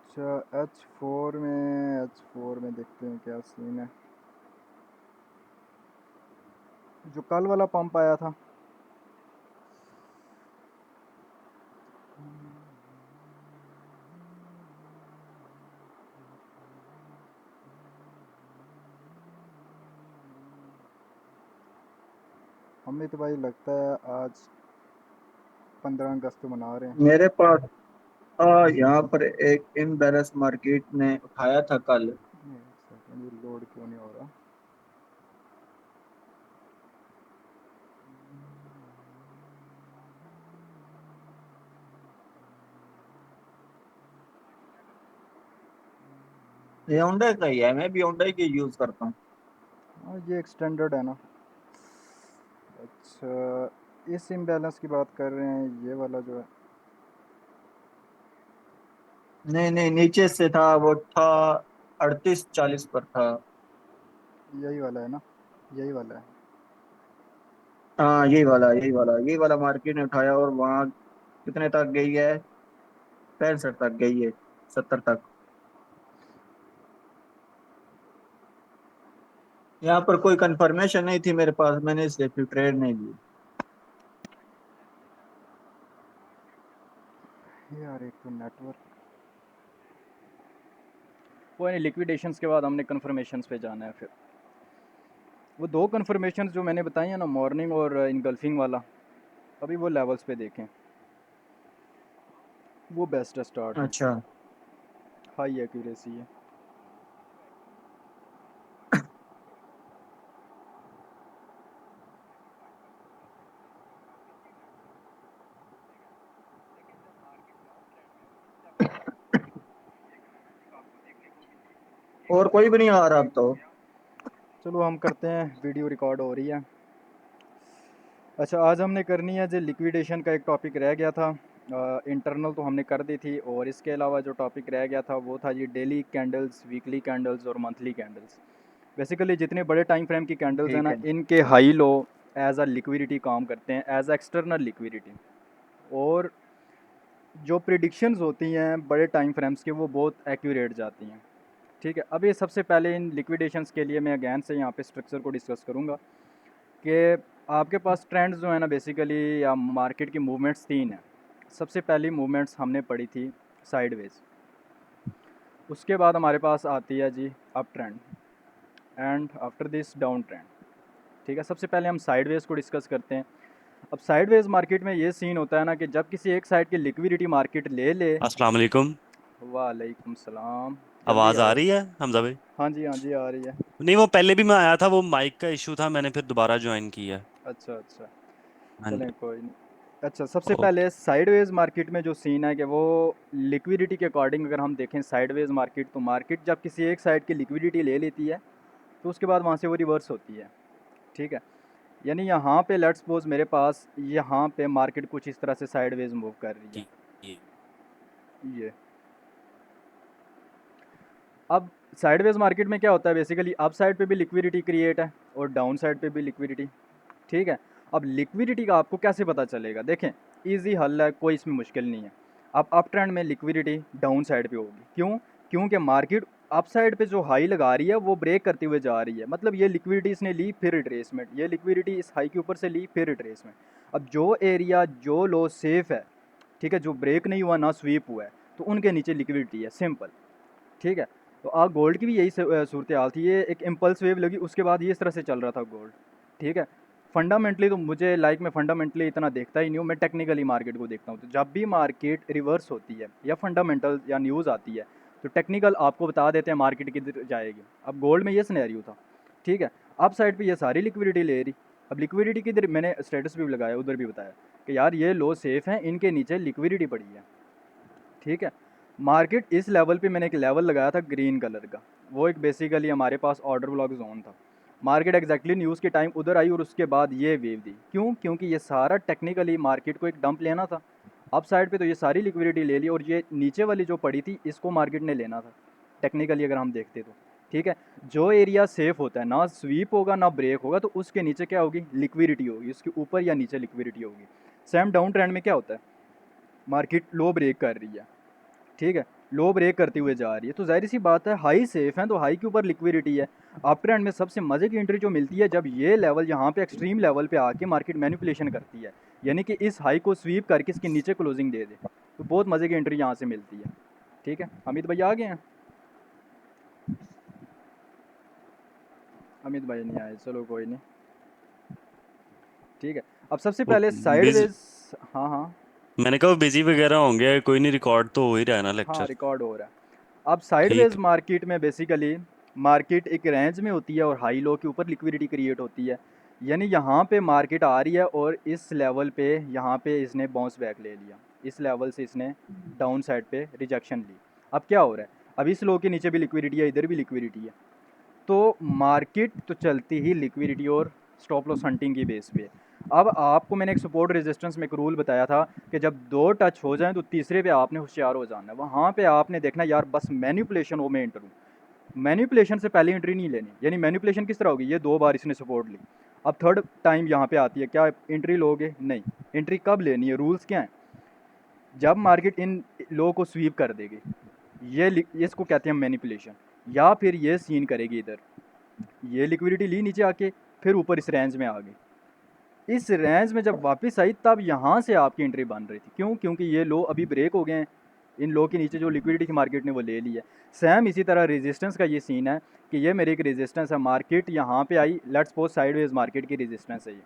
अच्छा, H four में देखते हैं क्या सीन है। जो कल वाला पंप आया था। हमें तो भाई लगता है आज 15 अगस्त मना रहे हैं। मेरे पास यहाँ पर एक इम्बेरस मार्केट ने उठाया था कल। एक सेकंड, ये लोड क्यों नहीं हो रहा। ये Hyundai का ही है, मैं भी Hyundai की यूज करता हूँ। हाँ, ये एक्सटेंडेड है ना। अच्छा, इस इम्बैलेंस की बात कर रहे हैं, ये वाला जो है। नहीं नहीं, नीचे से था, वो था 3840 पर था। यही वाला है ना, यही वाला है। हाँ यही वाला मार्केट ने उठाया, और वहाँ कितने तक गई है? 65 तक गई है, 70 तक। यहाँ पर कोई कंफर्मेशन नहीं थी मेरे पास, मैंने इसलिए फिर ट्रेड नहीं ली। यार एक तो नेटवर्क। वो नहीं, लिक्विडेशंस के बाद हमने कन्फर्मेशंस पे जाना है फिर। वो दो कन्फर्मेशंस जो मैंने बताई हैं ना, मॉर्निंग और इनगल्फिंग वाला, अभी वो लेवल्स पे देखें। वो बेस्ट है स्टार्ट में। अच्छा। हाई एक्यूरेसी है। और कोई भी नहीं आ रहा अब तो। चलो हम करते हैं, वीडियो रिकॉर्ड हो रही है। अच्छा, आज हमने करनी है जो लिक्विडेशन का एक टॉपिक रह गया था। इंटरनल तो हमने कर दी थी, और इसके अलावा जो टॉपिक रह गया था वो था ये डेली कैंडल्स, वीकली कैंडल्स और मंथली कैंडल्स। बेसिकली जितने बड़े टाइम फ्रेम की कैंडल्स हैं ठीक ना, है। इनके high low as a liquidity काम करते हैं, एज एक्सटर्नल लिक्विडिटी। और जो प्रिडिक्शंस होती हैं बड़े टाइम फ्रेम्स की, वो बहुत एक्यूरेट जाती हैं। ठीक है, अभी सबसे पहले इन लिक्विडेशंस के लिए मैं अगैन से यहाँ पे स्ट्रक्चर को डिस्कस करूँगा कि आपके पास ट्रेंड्स जो है ना, बेसिकली या मार्केट की मूवमेंट्स तीन हैं। सबसे पहली मूवमेंट्स हमने पढ़ी थी साइडवेज। उसके बाद हमारे पास आती है जी up trend, and after this down trend. ठीक है, सबसे पहले हम साइडवेज को डिस्कस करते हैं। अब साइडवेज मार्केट में ये सीन होता है ना कि जब किसी एक साइड की लिक्विडिटी मार्केट ले ले। अस्सलाम वालेकुम। वालेकुम सलाम। जल्दी आवाज़ आ आए। रही है हमजा भाई? हाँ जी, हाँ जी, आ रही है। नहीं, वो पहले भी मैं आया था, वो माइक का इशू था, मैंने फिर दोबारा ज्वाइन किया है। अच्छा अच्छा, हाँ चलें जी। कोई नहीं। अच्छा, सबसे ओके। पहले साइडवेज मार्केट में जो सीन है कि वो लिक्विडिटी के अकॉर्डिंग अगर हम देखें साइडवेज मार्केट, तो मार्केट जब किसी एक साइड की लिक्विडिटी ले लेती है तो उसके बाद वहाँ से वो रिवर्स होती है। ठीक है, यानी यहाँ पे लेट्स सपोज मेरे पास यहाँ पे मार्केट कुछ इस तरह से साइडवेज मूव कर रही है। जी। जी। ये अब साइडवेज मार्केट में क्या होता है, बेसिकली अप साइड पे भी लिक्विडिटी क्रिएट है और डाउन साइड पे भी लिक्विडिटी। ठीक है, अब लिक्विडिटी का आपको कैसे पता चलेगा, देखें। इजी हल है, कोई इसमें मुश्किल नहीं है। अब अप ट्रेंड में लिक्विडिटी डाउन साइड पे होगी, क्यों? क्योंकि मार्केट अप साइड पे जो हाई लगा रही है वो ब्रेक करते हुए जा रही है, मतलब ये लिक्विडिटी इसने ली फिर रिट्रेसमेंट, ये लिक्विडिटी इस हाई के ऊपर से ली फिर रिट्रेसमेंट। अब जो एरिया जो लो सेफ है, ठीक है, जो ब्रेक नहीं हुआ ना स्वीप हुआ है, तो उनके नीचे लिक्विडिटी है, सिंपल। ठीक है, तो गोल्ड की भी यही सूरत हाल थी, ये एक इम्पल्स वेव लगी, उसके बाद ये इस तरह से चल रहा था गोल्ड। ठीक है, फंडामेंटली तो मुझे लाइक मैं फंडामेंटली इतना देखता ही नहीं हूँ, मैं टेक्निकली मार्केट को देखता हूँ। तो जब भी मार्केट रिवर्स होती है या फंडामेंटल या न्यूज़ आती है, तो टेक्निकल आपको बता देते हैं मार्केट किधर जाएगी। अब गोल्ड में ये सिनेरियो था। ठीक है, अप साइड पे ये सारी लिक्विडिटी ले रही। अब लिक्विडिटी किधर, मैंने स्टेटस भी लगाया, उधर भी बताया कि यार ये लो सेफ हैं, इनके नीचे लिक्विडिटी पड़ी है। ठीक है, मार्केट इस लेवल पे मैंने एक लेवल लगाया था ग्रीन कलर का, वो एक बेसिकली हमारे पास ऑर्डर ब्लॉक जोन था। मार्केट एग्जैक्टली न्यूज़ के टाइम उधर आई और उसके बाद ये वेव दी, क्यों? क्योंकि ये सारा टेक्निकली मार्केट को एक डंप लेना था। अप साइड पे तो ये सारी लिक्विडिटी ले ली, और ये नीचे वाली जो पड़ी थी इसको मार्केट ने लेना था, टेक्निकली अगर हम देखते तो। ठीक है, जो एरिया सेफ होता है, ना स्वीप होगा ना ब्रेक होगा, तो उसके नीचे क्या होगी, लिक्विडिटी होगी, उसके ऊपर या नीचे लिक्विडिटी होगी। सेम डाउन ट्रेंड में क्या होता है, मार्केट लो ब्रेक कर रही है। ठीक है, लो ब्रेक करते हुए जा रही है, तो जाहिर सी बात है हाई सेफ है, तो हाई के ऊपर लिक्विडिटी है। अप ट्रेंड में सबसे मज़े की एंट्री जो मिलती है जब ये लेवल यहाँ पे एक्सट्रीम लेवल पे आके मार्केट मैनिपुलेशन करती है, यानी कि इस हाई को स्वीप करके इसके नीचे क्लोजिंग दे दे, तो बहुत मज़े की एंट्री यहाँ से मिलती है। ठीक है, अमित भाई आ गए हैं? अमित भाई नहीं आए, चलो कोई नहीं। ठीक है, अब सबसे वो पहले बिज साइडवेज। हाँ हाँ। मैंने कहा वो बिजी वगैरह होंगे, कोई नहीं, रिकॉर्ड तो हो ही रहा है ना हाँ लेक्चर। रिकॉर्ड हो रहा है। अब साइडवेज ठीक। मार्केट में बेसिकली मार्केट एक रेंज में होती है और हाई लो के ऊपर लिक्विडिटी क्रिएट होती है, यानी यहाँ पे मार्केट आ रही है और इस लेवल पे यहाँ पे इसने बाउंस बैक ले लिया, इस लेवल से इसने डाउन साइड पे रिजेक्शन ली। अब क्या हो रहा है, अब इस लो के नीचे भी लिक्विडिटी है, इधर भी लिक्विडिटी है, तो मार्केट तो चलती ही लिक्विडिटी और स्टॉप लॉस हंटिंग की बेस पे। अब आपको मैंने एक सपोर्ट रेजिस्टेंस में एक रूल बताया था कि जब दो टच हो जाएं तो तीसरे पे आपने होशियार हो जाना है, वहाँ पे आपने देखना यार बस मैनिपुलेशन हो मैं एंटर हूँ, मैनिपुलेशन से पहले एंट्री नहीं लेनी। यानी मैनिपुलेशन किस तरह होगी, ये 2 बार इसने सपोर्ट ली, अब थर्ड टाइम यहाँ पे आती है, क्या एंट्री लोगे? नहीं। एंट्री कब लेनी है, रूल्स क्या हैं? जब मार्केट इन लो को स्वीप कर देगी, ये इसको कहते हैं मैनिपुलेशन, या फिर ये सीन करेगी इधर, ये लिक्विडिटी ली नीचे आके, फिर ऊपर इस रेंज में आ गई, इस रेंज में जब वापस आई तब यहाँ से आपकी एंट्री बन रही थी। क्यों? क्योंकि ये लो अभी ब्रेक हो गए हैं, इन लो के नीचे जो लिक्विडिटी थी मार्केट ने वो ले ली है। सेम इसी तरह रेजिस्टेंस का ये सीन है कि ये मेरी एक रेजिस्टेंस है, मार्केट यहाँ पे आई, लेट्स सपोज साइडवेज मार्केट की रेजिस्टेंस है ये,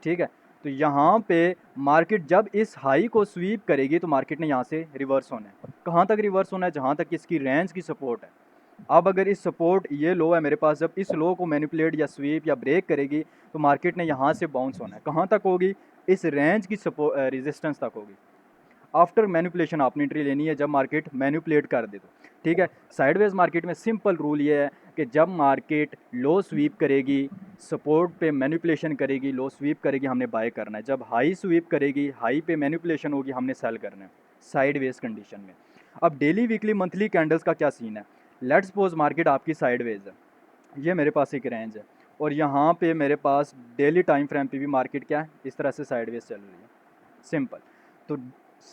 ठीक है। तो यहाँ पे मार्केट जब इस हाई को स्वीप करेगी तो मार्केट ने यहाँ से रिवर्स होना है। कहाँ तक रिवर्स होना है? जहाँ तक इसकी रेंज की सपोर्ट है। अब अगर इस सपोर्ट ये लो है मेरे पास, जब इस लो को मैनिपुलेट या स्वीप या ब्रेक करेगी तो मार्केट ने यहाँ से बाउंस होना है। कहाँ तक होगी? इस रेंज की सपोर्ट रेजिस्टेंस तक होगी। आफ्टर मैनिपुलेशन आपने एंट्री लेनी है जब मार्केट मैनिपुलेट कर दे तो, ठीक है। साइडवेज मार्केट में सिंपल रूल ये है कि जब मार्केट लो स्वीप करेगी, सपोर्ट पे मैनिपुलेशन करेगी, लो स्वीप करेगी, हमने बाय करना है। जब हाई स्वीप करेगी, हाई पे मैनिपुलेशन होगी, हमने सेल करना है साइडवेज कंडीशन में। अब डेली वीकली मंथली कैंडल्स का क्या सीन है? लेट्स सपोज मार्केट आपकी साइडवेज है, ये मेरे पास एक रेंज है और यहाँ पे मेरे पास डेली टाइम फ्रेम पे भी मार्केट क्या है, इस तरह से साइडवेज चल रही है। सिंपल। तो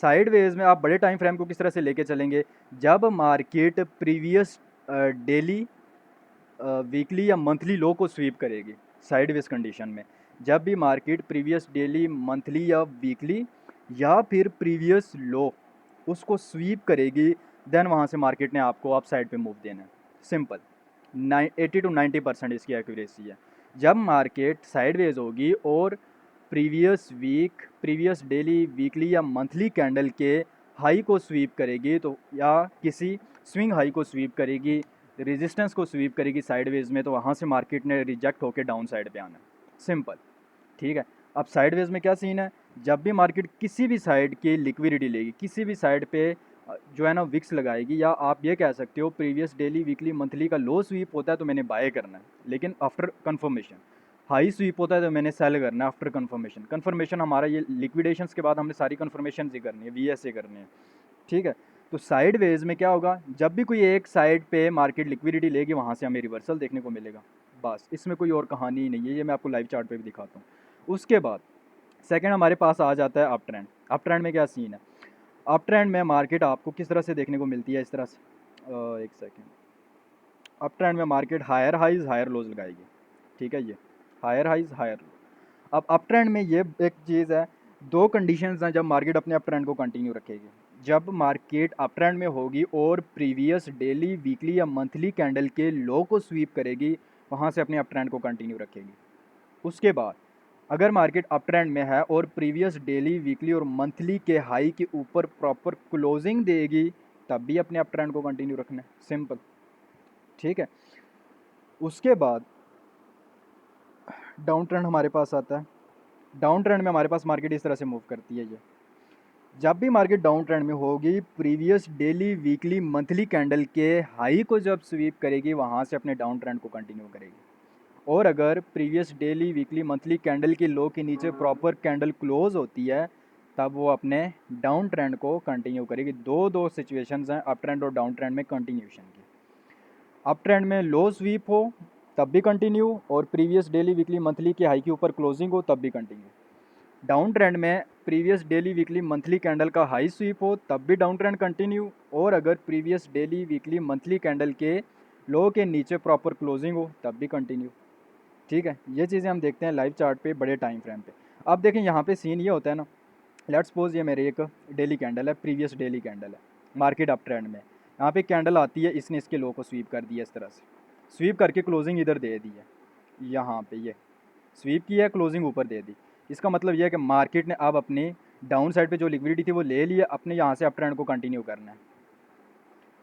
साइडवेज में आप बड़े टाइम फ्रेम को किस तरह से लेके चलेंगे? जब मार्केट प्रीवियस डेली, वीकली या मंथली लो को स्वीप करेगी साइडवेज कंडीशन में, जब भी मार्केट प्रीवियस डेली, मंथली या वीकली या फिर प्रीवियस लो उसको स्वीप करेगी, देन वहाँ से मार्केट ने आपको अप साइड पे मूव देना है। सिंपल। 80 to 90% इसकी एक्यूरेसी है। जब मार्केट साइडवेज होगी और previous week, previous daily, weekly या मंथली कैंडल के हाई को स्वीप करेगी, तो या किसी स्विंग हाई को स्वीप करेगी, रेजिस्टेंस को स्वीप करेगी साइडवेज में, तो वहाँ से मार्केट ने रिजेक्ट होकर डाउन साइड पे आना है। सिंपल। ठीक है। अब साइडवेज में क्या सीन है? जब भी मार्केट किसी भी साइड की लिक्विडिटी लेगी, किसी भी साइड पे जो है ना विक्स लगाएगी, या आप ये कह सकते हो प्रीवियस डेली, वीकली, मंथली का लो स्वीप होता है तो मैंने बाय करना है, लेकिन आफ्टर कन्फर्मेशन। हाई स्वीप होता है तो मैंने सेल करना है आफ्टर कन्फर्मेशन। कन्फर्मेशन हमारा ये लिक्विडेशंस के बाद हमने सारी कन्फर्मेशन ही करनी है, वीएसए करनी है। ठीक है। तो साइडवेज में क्या होगा? जब भी कोई एक साइड पे मार्केट लिक्विडिटी लेगी, वहाँ से हमें रिवर्सल देखने को मिलेगा। बस, इसमें कोई और कहानी ही नहीं है, ये मैं आपको लाइव चार्ट पे भी दिखाता हूँ। उसके बाद सेकंड हमारे पास आ जाता है अप ट्रेंड। अप ट्रेंड में क्या सीन है? अप ट्रेंड में मार्केट आपको किस तरह से देखने को मिलती है? इस तरह से, एक सेकेंड। अप ट्रेंड में market higher highs higher lows लगाएगी, ठीक है, ये हायर हाइज हायर लो। अब अप ट्रेंड में ये एक चीज़ है, दो कंडीशंस हैं जब मार्केट अपने अप ट्रेंड को कंटिन्यू रखेगी। जब मार्केट अप ट्रेंड में होगी और प्रीवियस डेली, वीकली या मंथली कैंडल के लो को स्वीप करेगी, वहाँ से अपने अप ट्रेंड को कंटिन्यू रखेगी। उसके बाद अगर मार्केट अप ट्रेंड में है और प्रीवियस डेली, वीकली और मंथली के हाई के ऊपर प्रॉपर क्लोजिंग देगी, तब भी अपने अप ट्रेंड को कंटिन्यू रखना है। सिंपल। ठीक है। उसके बाद डाउन ट्रेंड हमारे पास आता है। डाउन ट्रेंड में हमारे पास मार्केट इस तरह से मूव करती है। ये जब भी मार्केट डाउन ट्रेंड में होगी, previous daily, weekly, monthly candle के हाई को जब स्वीप करेगी, वहाँ से अपने डाउन ट्रेंड को कंटिन्यू करेगी। और अगर previous daily, weekly, monthly candle के लो के नीचे प्रॉपर कैंडल क्लोज होती है, तब वो अपने डाउन ट्रेंड को कंटिन्यू करेगी। दो सिचुएशंस हैं अप ट्रेंड और डाउन ट्रेंड में कंटिन्यूशन की। अप ट्रेंड में लो स्वीप हो तब भी कंटिन्यू, और प्रीवियस डेली, वीकली, मंथली के हाई के ऊपर क्लोजिंग हो तब भी कंटिन्यू। डाउन ट्रेंड में previous daily weekly monthly candle का हाई स्वीप हो तब भी डाउन ट्रेंड कंटिन्यू, और अगर previous daily weekly monthly candle के लो के नीचे प्रॉपर क्लोजिंग हो तब भी कंटिन्यू। ठीक है, ये चीज़ें हम देखते हैं लाइव चार्ट पे बड़े टाइम फ्रेम पे। अब देखें यहाँ पे सीन ये होता है ना, लेट्स सपोज ये मेरे एक डेली कैंडल है, प्रीवियस डेली कैंडल है, मार्केट अप ट्रेंड में, यहाँ पे कैंडल आती है, इसने इसके लो को स्वीप कर दिया इस तरह से, स्वीप करके क्लोजिंग इधर दे दी है, यहाँ पे ये स्वीप की है, क्लोजिंग ऊपर दे दी। इसका मतलब ये है कि मार्केट ने अब अपने डाउन साइड पे जो लिक्विडिटी थी वो ले ली है, अपने यहाँ से अप ट्रेंड को कंटिन्यू करना है।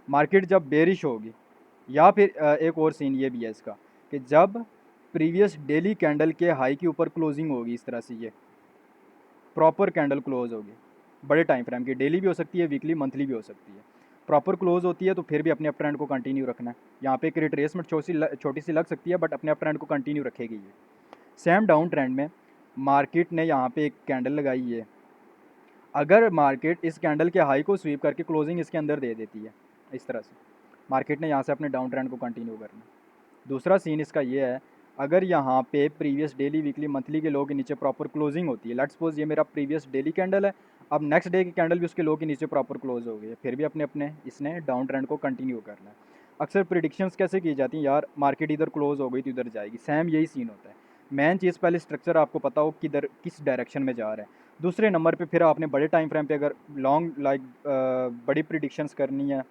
मार्केट जब बेरिश होगी, या फिर एक और सीन ये भी है इसका कि जब प्रीवियस डेली कैंडल के हाई के ऊपर क्लोजिंग होगी इस तरह से, ये प्रॉपर कैंडल क्लोज होगी, बड़े टाइम फ्रेम की, डेली भी हो सकती है, वीकली मंथली भी हो सकती है, प्रॉपर क्लोज होती है तो फिर भी अपने अप ट्रेंड को कंटिन्यू रखना है। यहाँ पे एक रिट्रेसमेंट छोटी सी लग सकती है बट अपने अप ट्रेंड को कंटिन्यू रखेगी ये। सेम डाउन ट्रेंड में मार्केट ने यहाँ पे एक कैंडल लगाई है, अगर मार्केट इस कैंडल के हाई को स्वीप करके क्लोजिंग इसके अंदर दे देती है इस तरह से, मार्केट ने यहाँ से अपने डाउन ट्रेंड को कंटिन्यू करना है। दूसरा सीन इसका ये है, अगर यहाँ पे प्रीवियस डेली वीकली मंथली के लो के नीचे प्रॉपर क्लोजिंग होती है, लेट्स सपोज ये मेरा प्रीवियस डेली कैंडल है, अब नेक्स्ट डे की कैंडल भी उसके लो के नीचे प्रॉपर क्लोज हो गई है, फिर भी अपने अपने इसने डाउन ट्रेंड को कंटिन्यू करना है। अक्सर प्रिडिक्शंस कैसे की जाती हैं यार, मार्केट इधर क्लोज हो गई तो इधर जाएगी, सेम यही सीन होता है। मेन चीज़ पहले स्ट्रक्चर आपको पता हो किधर किस डायरेक्शन में जा रहा है। दूसरे नंबर पे फिर आपने बड़े टाइम फ्रेम पे अगर लॉन्ग लाइक बड़ी प्रिडिक्शंस करनी है,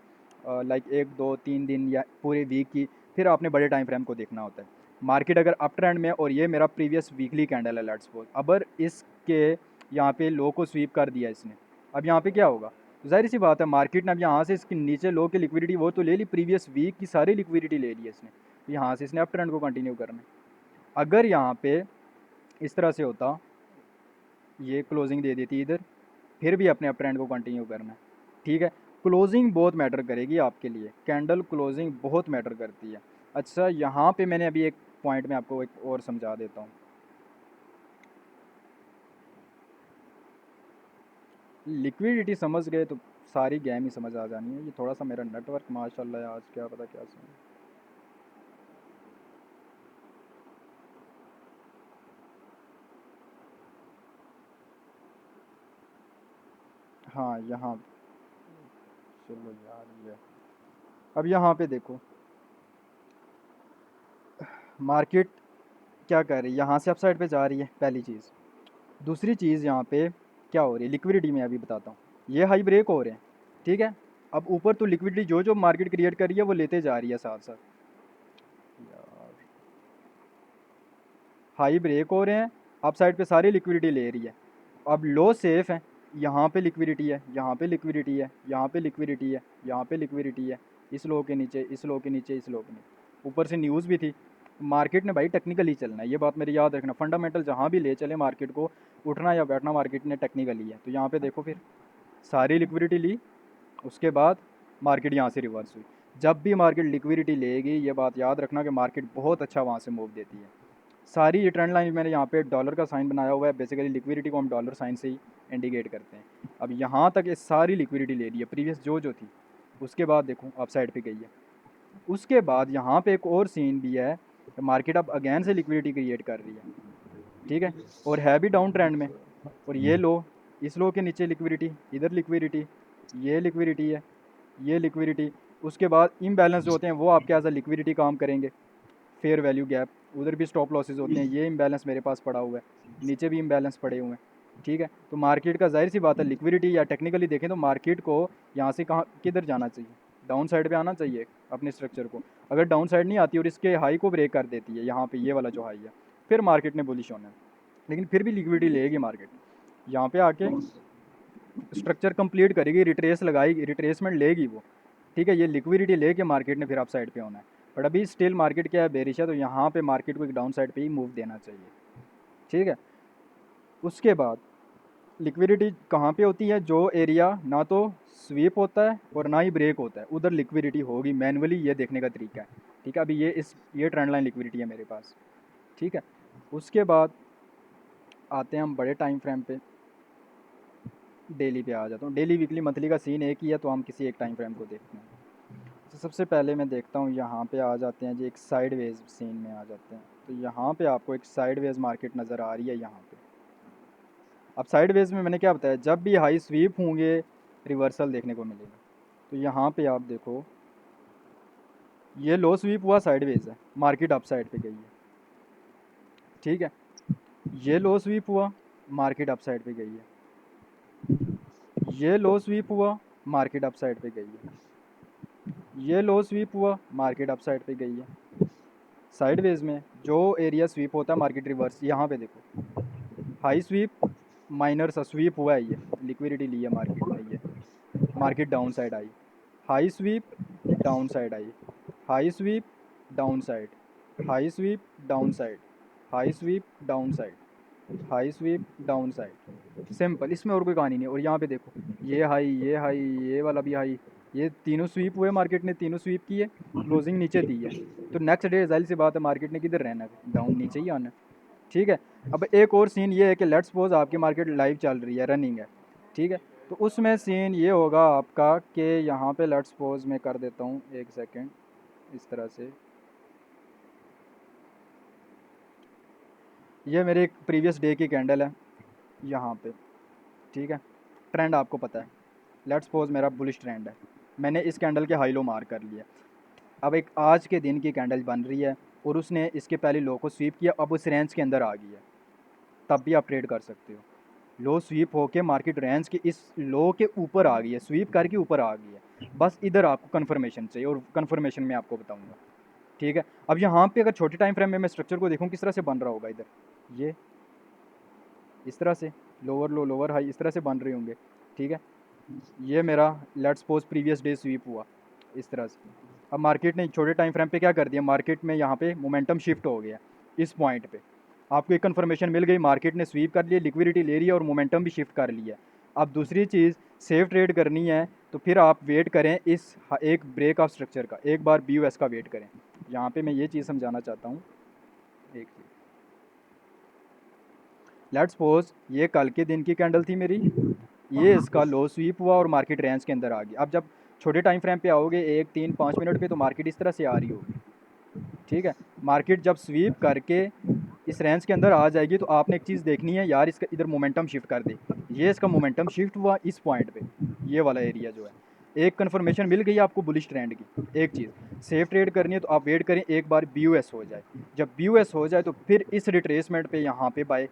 लाइक 1 2 3 दिन या पूरे वीक की, फिर आपने बड़े टाइम फ्रेम को देखना होता है। मार्केट अगर अप ट्रेंड में, और ये मेरा प्रीवियस वीकली कैंडल है लेट्स सपोज, अगर इसके यहाँ पे लो को स्वीप कर दिया इसने, अब यहाँ पे क्या होगा, जाहिर सी बात है मार्केट ने अब यहाँ से इसके नीचे लो की लिक्विडिटी वो तो ले ली, प्रीवियस वीक की सारी लिक्विडिटी ले ली इसने, तो यहाँ से इसने अप ट्रेंड को कंटिन्यू करना है। अगर यहाँ पे इस तरह से होता, ये क्लोजिंग दे देती इधर, फिर भी अपने अप ट्रेंड को कंटिन्यू करना है। ठीक है, क्लोजिंग बहुत मैटर करेगी आपके लिए, कैंडल क्लोजिंग बहुत मैटर करती है। अच्छा, यहाँ पे मैंने अभी एक पॉइंट में आपको एक और समझा देता हूँ। लिक्विडिटी समझ गए तो सारी गेम ही समझ आ जानी है। ये थोड़ा सा मेरा नेटवर्क माशाल्लाह है आज, क्या पता क्या सीन। हाँ यहाँ, चलो यार ये, अब यहाँ पे देखो मार्केट क्या कर रही है, यहाँ से अपसाइड पे जा रही है, पहली चीज़। दूसरी चीज़ यहाँ पे क्या हो रही है, लिक्विडिटी में अभी बताता हूँ, ये हाई ब्रेक हो रहे हैं। ठीक है, अब ऊपर तो लिक्विडिटी जो जो मार्केट क्रिएट कर रही है वो लेते जा रही है साथ साथ, यार हाई ब्रेक हो रहे हैं, अप साइड पे सारी लिक्विडिटी ले रही है। अब लो सेफ है, यहाँ पे लिक्विडिटी है, यहाँ पे लिक्विडिटी है, यहाँ पे लिक्विडिटी है, यहाँ पे लिक्विडिटी है, इस लो के नीचे, इस लो के नीचे, इस लो के नीचे, ऊपर से न्यूज़ भी थी। मार्केट ने भाई टेक्निकली चलना है, ये बात मेरी याद रखना, फंडामेंटल जहाँ भी ले चले मार्केट को, उठना या बैठना मार्केट ने टेक्निकली है। तो यहाँ पे देखो फिर सारी लिक्विडिटी ली, उसके बाद मार्केट यहाँ से रिवर्स हुई। जब भी मार्केट लिक्विडिटी लेगी, ये बात याद रखना कि मार्केट बहुत अच्छा वहाँ से मूव देती है। सारी ये ट्रेंड लाइन मैंने यहाँ पे डॉलर का साइन बनाया हुआ है, बेसिकली लिक्विडिटी को हम डॉलर साइन से ही इंडिकेट करते हैं। अब यहाँ तक ये सारी लिक्विडिटी ले ली है प्रीवियस जो जो थी, उसके बाद देखो अप साइड पे गई है। उसके बाद यहाँ पे एक और सीन भी है, मार्केट अब अगेन से लिक्विडिटी क्रिएट कर रही है। ठीक है, और है भी डाउन ट्रेंड में, और ये लो, इस लो के नीचे लिक्विडिटी, इधर लिक्विडिटी, ये लिक्विडिटी है, ये लिक्विडिटी। उसके बाद इम्बैलेंस जो होते हैं वो आपके एज अ लिक्विडिटी काम करेंगे, फेयर वैल्यू गैप, उधर भी स्टॉप लॉसेस होते हैं, ये इम्बैलेंस मेरे पास पड़ा हुआ है, नीचे भी इम्बैलेंस पड़े हुए हैं। ठीक है, तो मार्केट का जाहिर सी बात है लिक्विडिटी, या टेक्निकली देखें तो मार्केट को यहाँ से कहाँ किधर जाना चाहिए, डाउन साइड पे आना चाहिए अपने स्ट्रक्चर को। अगर डाउन साइड नहीं आती और इसके हाई को ब्रेक कर देती है, यहाँ पे ये वाला जो हाई है, फिर मार्केट ने बुलिश होना है। लेकिन फिर भी लिक्विडिटी लेगी मार्केट, यहाँ पे आके स्ट्रक्चर कंप्लीट करेगी, रिट्रेस लगाएगी, रिट्रेसमेंट लेगी वो। ठीक है, ये लिक्विडिटी लेके मार्केट ने फिर अप साइड पे होना है। बट अभी स्टिल मार्केट क्या है, बेरिश है, तो यहाँ पे मार्केट को एक डाउन साइड पे ही मूव देना चाहिए। ठीक है, उसके बाद लिक्विडिटी कहाँ पे होती है, जो एरिया ना तो स्वीप होता है और ना ही ब्रेक होता है, उधर लिक्विडिटी होगी मैनुअली, ये देखने का तरीका है। ठीक है, अभी ये ट्रेंड लाइन लिक्विडिटी है मेरे पास। ठीक है, उसके बाद आते हैं हम बड़े टाइम फ्रेम पे, डेली पे आ जाता हूँ। डेली वीकली मंथली का सीन एक ही है, तो हम किसी एक टाइम फ्रेम को देखते हैं। तो सबसे पहले मैं देखता हूँ, यहाँ पे आ जाते हैं जी, एक साइडवेज सीन में आ जाते हैं। तो यहाँ पे आपको एक साइडवेज मार्केट नज़र आ रही है यहाँ पे। अब साइडवेज में मैंने क्या बताया, जब भी हाई स्वीप होंगे रिवर्सल देखने को मिलेगा। तो यहाँ पे आप देखो ये लो स्वीप हुआ, साइडवेज है, मार्केट अप साइड पे गई है, ठीक है। ये लो स्वीप हुआ, मार्केट अप साइड पे गई है। ये लो स्वीप हुआ, मार्केट अप साइड पे गई है। ये लो स्वीप हुआ, मार्केट अप साइड पे गई है। साइडवेज में जो एरिया स्वीप होता है मार्केट रिवर्स, यहाँ पे देखो हाई स्वीप माइनर सा स्वीप हुआ है, ये लिक्विडिटी ली है मार्केट में, ये मार्केट डाउन साइड आई, हाई स्वीप डाउन साइड आई, high sweep down side, high sweep down side, high sweep down side, high sweep down side, simple, इसमें और कोई कहानी नहीं। और यहाँ पे देखो ये हाई, ये हाई, ये वाला भी हाई, ये तीनों स्वीप हुए, मार्केट ने तीनों स्वीप की है, क्लोजिंग नीचे दी है। तो नेक्स्ट डे जाहिर सी बात है मार्केट ने किधर रहना है, डाउन, नीचे ही आना है, ठीक है। अब एक और सीन ये है कि लेट्स सपोज आपकी मार्केट लाइव चल रही है, रनिंग है, ठीक है। तो उसमें सीन ये होगा आपका कि यहाँ पे लेट्स सपोज मैं कर देता हूँ, एक सेकेंड, इस तरह से, ये मेरे एक प्रीवियस डे की कैंडल है यहाँ पे, ठीक है। ट्रेंड आपको पता है, लेट्स सपोज मेरा बुलिश ट्रेंड है, मैंने इस कैंडल के हाई लो मार कर लिया। अब एक आज के दिन की कैंडल बन रही है और उसने इसके पहले लो को स्वीप किया, अब उस रेंज के अंदर आ गई है, तब भी आप ट्रेड कर सकते हो। लो स्वीप होके मार्केट रेंज के इस लो के ऊपर आ गई है, स्वीप करके ऊपर आ गई है, बस इधर आपको कन्फर्मेशन चाहिए और कन्फर्मेशन में आपको बताऊंगा, ठीक है। अब यहाँ पे अगर छोटे टाइम फ्रेम में मैं स्ट्रक्चर को देखूँ किस तरह से बन रहा होगा, इधर ये इस तरह से लोअर लो लोअर हाई इस तरह से बन रहे होंगे, ठीक है। ये मेरा let's suppose previous day sweep हुआ इस तरह से। अब मार्केट ने छोटे टाइम फ्रेम पे क्या कर दिया, मार्केट में यहाँ पे मोमेंटम शिफ्ट हो गया, इस पॉइंट पे आपको एक कन्फर्मेशन मिल गई, मार्केट ने स्वीप कर लिया, लिक्विडिटी ले रही है और मोमेंटम भी शिफ्ट कर लिया। अब दूसरी चीज़ सेफ ट्रेड करनी है तो फिर आप वेट करें इस एक ब्रेक ऑफ स्ट्रक्चर का, एक बार BUS का वेट करें। यहाँ पे मैं ये चीज़ समझाना चाहता हूँ, एक चीज़, लेट्स सपोज ये कल के दिन की कैंडल थी मेरी, ये इसका लो स्वीप हुआ और मार्केट रेंज के अंदर आ गई। अब जब छोटे टाइम फ्रेम पे आओगे 1 3 5 मिनट पे, तो मार्केट इस तरह से आ रही होगी, ठीक है। मार्केट जब स्वीप करके इस रेंज के अंदर आ जाएगी तो आपने एक चीज़ देखनी है यार, इसका इधर मोमेंटम शिफ्ट कर दे, ये इसका मोमेंटम शिफ्ट हुआ इस पॉइंट पे, ये वाला एरिया जो है, एक कन्फर्मेशन मिल गई आपको बुलिश ट्रेंड की। एक चीज़ सेफ ट्रेड करनी है तो आप वेट करें एक बार BUS हो जाए, जब BUS हो जाए तो फिर इस रिट्रेसमेंट पे यहाँ पे buy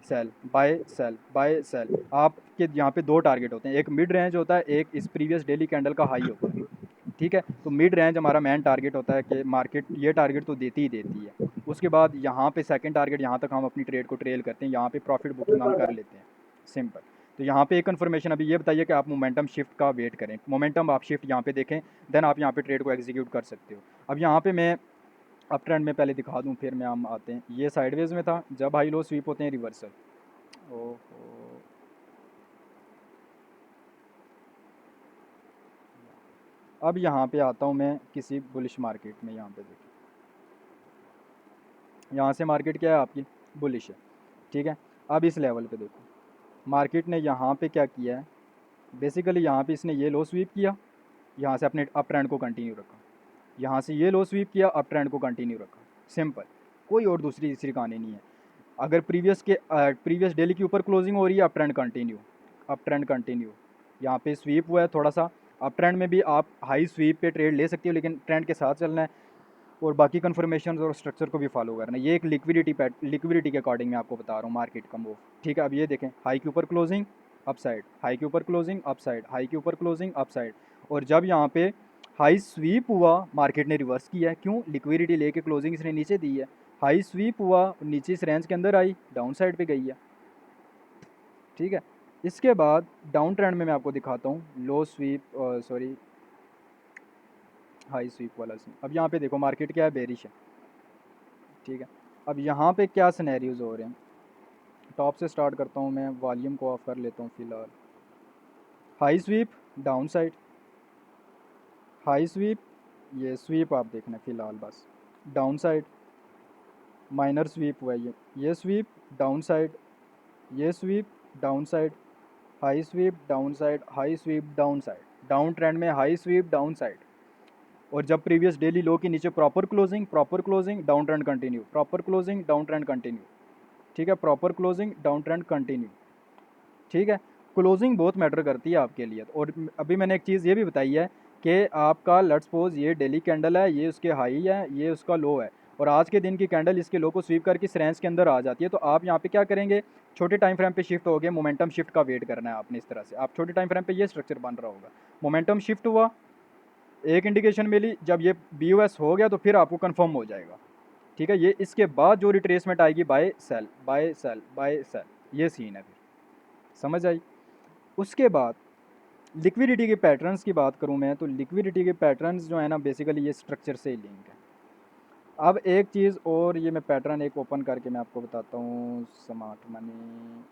sell buy sell buy sell, आपके यहाँ पे दो टारगेट होते हैं, एक मिड रेंज होता है, एक इस प्रीवियस डेली कैंडल का हाई होता है, ठीक है। तो मिड रेंज हमारा मेन टारगेट होता है कि मार्केट ये टारगेट तो देती ही देती है, उसके बाद यहाँ पे सेकंड टारगेट, यहाँ तक हम अपनी ट्रेड को ट्रेल करते हैं, यहाँ पे प्रॉफिट बुकिंग हम कर लेते हैं, सिंपल। तो यहाँ पे एक कन्फर्मेशन, अभी ये बताइए कि आप मोमेंटम शिफ्ट का वेट करें, मोमेंटम आप शिफ्ट यहाँ पे देखें, देन आप यहाँ पे ट्रेड को एग्जीक्यूट कर सकते हो। अब यहाँ पे मैं अप ट्रेंड में पहले दिखा दूँ फिर मैं हम आते हैं, ये साइडवेज में था, जब हाई लो स्वीप होते हैं रिवर्सल, ओहो, अब यहाँ पे आता हूँ मैं किसी बुलिश मार्केट में, यहाँ पे देखिए यहाँ से मार्केट क्या है आपकी बुलिश है, ठीक है। अब इस लेवल पे देखो मार्केट ने यहाँ पे क्या किया है, बेसिकली यहाँ पे इसने ये लो स्वीप किया, यहाँ से अपने अप ट्रेंड को कंटिन्यू रखा, यहाँ से ये लो स्वीप किया, अप ट्रेंड को कंटिन्यू रखा, सिंपल, कोई और दूसरी तीसरी कहानी नहीं है। अगर प्रीवियस डेली के ऊपर क्लोजिंग हो रही है, up trend continue, up trend continue, यहाँ पे स्वीप हुआ है थोड़ा सा, अप ट्रेंड में भी आप हाई स्वीप पे ट्रेड ले सकते हो, लेकिन ट्रेंड के साथ चलना है और बाकी कन्फर्मेशन और स्ट्रक्चर को भी फॉलो करना है। ये एक लिक्विडिटी के अकॉर्डिंग मैं आपको बता रहा हूँ मार्केट का मूव, ठीक है। अब ये देखें हाई के ऊपर क्लोजिंग अप साइड, हाई के ऊपर क्लोजिंग अप साइड, हाई के ऊपर क्लोजिंग अप साइड, और जब यहाँ पे हाई स्वीप हुआ मार्केट ने रिवर्स किया है, क्यों, लिक्विडिटी लेके क्लोजिंग इसने नीचे दी है, हाई स्वीप हुआ नीचे इस रेंज के अंदर आई, डाउन साइड पे गई है, ठीक है। इसके बाद डाउन ट्रेंड में मैं आपको दिखाता हूँ लो स्वीप, सॉरी हाई स्वीप वाला सीन। अब यहाँ पे देखो मार्केट क्या है, बेरिश है, ठीक है। अब यहाँ पे क्या सिनेरियोज हो रहे हैं, टॉप से स्टार्ट करता हूँ मैं, वॉल्यूम को ऑफ कर लेता हूँ फ़िलहाल, high sweep down side, high sweep, ये स्वीप आप देखना फ़िलहाल बस, डाउन साइड, माइनर स्वीप हुआ है ये स्वीप डाउन साइड, ये sweep down side, high sweep down side, high sweep down side, down trend में हाई स्वीप डाउन साइड, और जब प्रीवियस डेली लो के नीचे proper closing down trend continue, proper closing down trend continue, ठीक है, proper closing down trend continue, ठीक है, closing बहुत मैटर करती है आपके लिए। और अभी मैंने एक चीज़ ये भी बताई है कि आपका लेट्स सपोज ये डेली कैंडल है, ये उसके हाई है, ये उसका लो है, और आज के दिन की कैंडल इसके लो को स्वीप करके इस रेंज के अंदर आ जाती है, तो आप यहाँ पे क्या करेंगे, छोटे टाइम फ्रेम पे शिफ्ट हो गए, मोमेंटम शिफ्ट का वेट करना है आपने। इस तरह से आप छोटे टाइम फ्रेम पे ये स्ट्रक्चर बन रहा होगा, मोमेंटम शिफ्ट हुआ, एक इंडिकेशन मिली, जब ये BOS हो गया तो फिर आपको कंफर्म हो जाएगा। ठीक है, ये इसके बाद जो रिट्रेसमेंट आएगी buy sell buy sell buy sell, ये सीन है फिर, समझ आई। उसके बाद लिक्विडिटी के पैटर्न्स की बात करूं मैं, तो लिक्विडिटी के पैटर्न्स जो है ना बेसिकली ये स्ट्रक्चर से ही लिंक है। अब एक चीज़ और, ये मैं पैटर्न एक ओपन करके मैं आपको बताता हूँ, स्मार्ट मनी,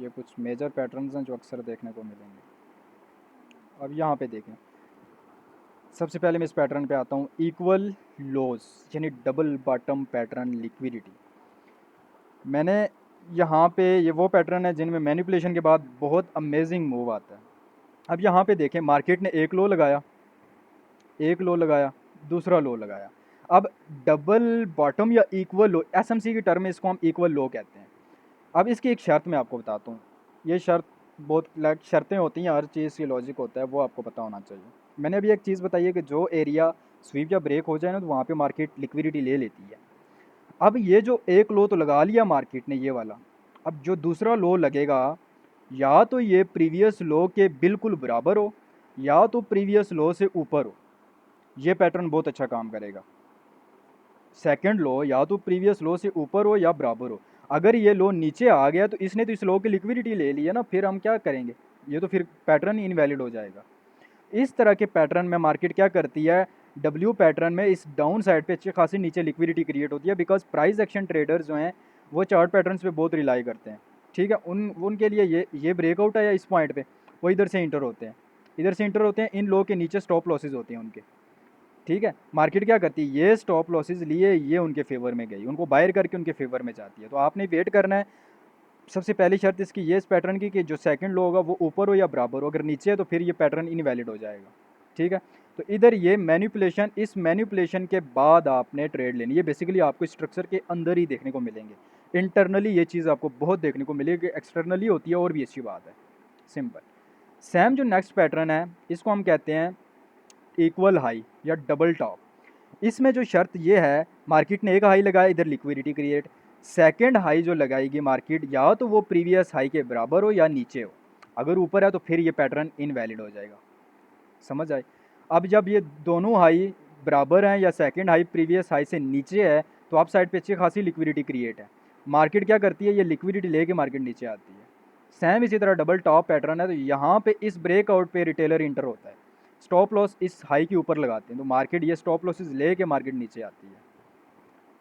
ये कुछ मेजर पैटर्न्स हैं जो अक्सर देखने को मिलेंगे। अब यहाँ पे देखें, सबसे पहले मैं इस पैटर्न पे आता हूँ, इक्वल लोज यानी डबल बॉटम पैटर्न लिक्विडिटी। मैंने यहाँ पे, ये वो पैटर्न है जिनमें मैनिपुलेशन के बाद बहुत अमेजिंग मूव आता है। अब यहाँ पे देखें, मार्केट ने एक लो लगाया, एक लो लगाया, दूसरा लो लगाया। अब डबल बॉटम या इक्वल लो, एसएमसी की टर्म में इसको हम इक्वल लो कहते हैं। अब इसकी एक शर्त मैं आपको बताता हूँ, ये शर्त बहुत लाइक शर्तें होती हैं, हर चीज़ की लॉजिक होता है, वो आपको पता होना चाहिए। मैंने अभी एक चीज़ बताई है कि जो एरिया स्वीप या ब्रेक हो जाए ना, तो वहाँ पे मार्केट लिक्विडिटी ले लेती है। अब ये जो एक लो तो लगा लिया मार्केट ने ये वाला, अब जो दूसरा लो लगेगा, या तो ये प्रीवियस लो के बिल्कुल बराबर हो, या तो प्रीवियस लो से ऊपर हो, ये पैटर्न बहुत अच्छा काम करेगा। सेकंड लो या तो प्रीवियस लो से ऊपर हो या बराबर हो। अगर ये लो नीचे आ गया तो इसने तो इस लो की लिक्विडिटी ले ली है ना, फिर हम क्या करेंगे, ये तो फिर पैटर्न इनवैलिड हो जाएगा। इस तरह के पैटर्न में मार्केट क्या करती है, डब्ल्यू पैटर्न में इस डाउन साइड पे अच्छी खासी नीचे लिक्विडिटी क्रिएट होती है, बिकॉज प्राइस एक्शन ट्रेडर्स जो हैं वो चार्ट पैटर्न्स पे बहुत रिलाई करते हैं। ठीक है, उनके लिए ये ब्रेकआउट है या इस पॉइंट पे, वो इधर से इंटर होते हैं, इधर से इंटर होते हैं, इन लो के नीचे स्टॉप लॉसेज होते हैं उनके। ठीक है, मार्केट क्या करती है, ये स्टॉप लॉसेज लिए, ये उनके फेवर में गई, उनको बायर करके उनके फेवर में जाती है। तो आपने वेट करना है। सबसे पहली शर्त इसकी ये इस पैटर्न की कि जो सेकंड लो होगा वो ऊपर हो या बराबर हो, अगर नीचे है तो फिर ये पैटर्न इनवैलिड हो जाएगा। ठीक है, तो इधर ये मैनिपुलेशन, इस मैनिपुलेशन के बाद आपने ट्रेड लेनी, ये बेसिकली आपको स्ट्रक्चर के अंदर ही देखने को मिलेंगे। इंटरनली ये चीज़ आपको बहुत देखने को मिलेगी, एक्सटर्नली होती है और भी अच्छी बात है, सिंपल। सेम जो नेक्स्ट पैटर्न है इसको हम कहते हैं इक्वल हाई या डबल टॉप। इसमें जो शर्त ये है, मार्केट ने एक हाई लगाया, इधर लिक्विडिटी क्रिएट, सेकंड हाई जो लगाएगी मार्केट, या तो वो प्रीवियस हाई के बराबर हो या नीचे हो, अगर ऊपर है तो फिर ये पैटर्न इनवैलिड हो जाएगा। समझ आए। अब जब ये दोनों हाई बराबर हैं या सेकंड हाई प्रीवियस हाई से नीचे है, तो आप साइड पे अच्छी खासी लिक्विडिटी क्रिएट है। मार्केट क्या करती है, ये लिक्विडिटी लेके मार्केट नीचे आती है। सेम इसी तरह डबल टॉप पैटर्न है, तो यहाँ पे इस ब्रेकआउट पे रिटेलर इंटर होता है, स्टॉप लॉस इस हाई के ऊपर लगाते हैं, तो मार्केट ये स्टॉप लॉसेस लेके मार्केट नीचे आती है।